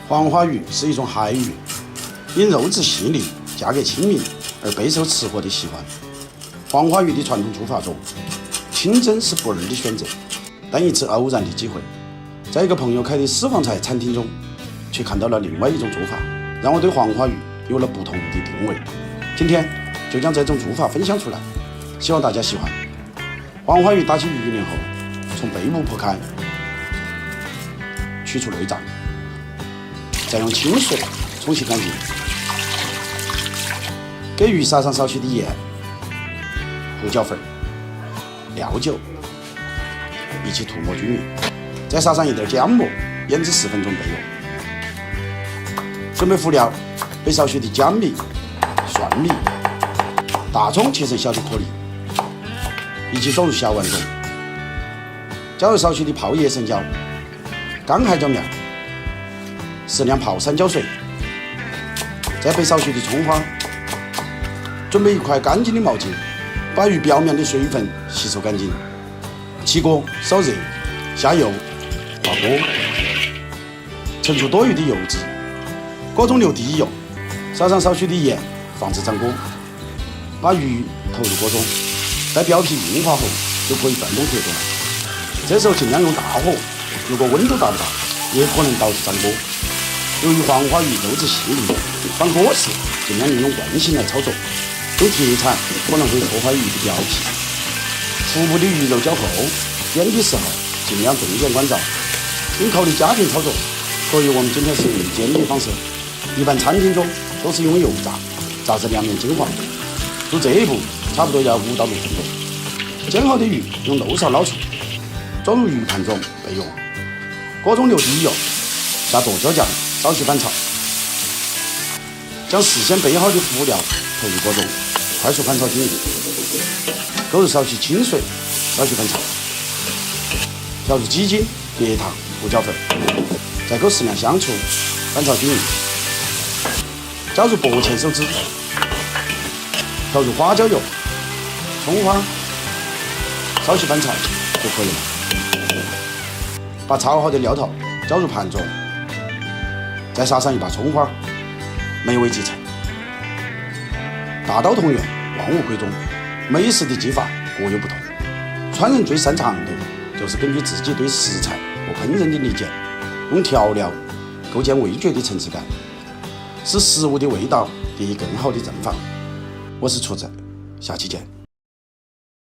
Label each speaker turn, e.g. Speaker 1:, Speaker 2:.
Speaker 1: 黃花魚是一種海魚，因肉質細膩、價格親民而備受吃貨的喜歡。黃花魚的傳統做法中，清蒸是不二的選擇，但一次偶然的機會，在一個朋友開的私房菜餐廳中，卻看到了另外一種做法，讓我對黃花魚有了不同的定位。今天就將這種做法分享出來，希望大家喜歡。黃花魚打起魚鱗後，從背部剖開，取出內臟，再用清水沖洗乾淨，給魚撒上少許的鹽、胡椒粉、料酒，一起塗抹均勻，再撒上一點薑末，醃制10分鐘備用。準備輔料：備少許的薑米、蒜米、大蔥切成小的顆粒，一起装入小碗中，加入少許的泡椰生椒、乾海椒苗，適量泡山椒水，再備少許的蔥花。準備一塊乾淨的毛巾，把魚表面的水分吸收乾淨。起鍋燒熱，下油，滑鍋，盛出多餘的油脂，鍋中留滴油，撒上少許的鹽，防止粘鍋。把魚投入鍋中，待表皮硬化後，就可以轉動鐵鍋了。這時候盡量用大火，如果溫度達不到，也可能導致粘鍋。由於黃花魚肉質細膩，翻鍋時盡量用慣性來操作，用鐵鏟可能會破壞魚的表皮。腹部的魚肉較厚，煎的時候盡量重點關照。因考慮家庭操作，所以我們今天是用煎的方式。一般餐廳中都是用油炸，炸至2面金黃。做這一步差不多要5到6分鐘。煎好的魚用漏勺撈出，裝入魚盤中備用。鍋中留滴油，下剁椒醬，少許翻炒，將事先備好的輔料投入鍋中，快速翻炒均勻。勾入少許清水，少許翻炒，調入雞精、白糖、胡椒粉，再勾適量香醋，翻炒均勻。加入薄芡手指，調入花椒油、蔥花，少許翻炒就可以了。把炒好的料頭浇入盤中，再撒上一把蔥花，美味即成。大道同源，萬物歸宗，美食的技法各有不同。川人最擅長的就是根據自己對食材和烹飪的理解，用調料構建味覺的層次感，使食物的味道得以更好的绽放。我是廚子，下期見。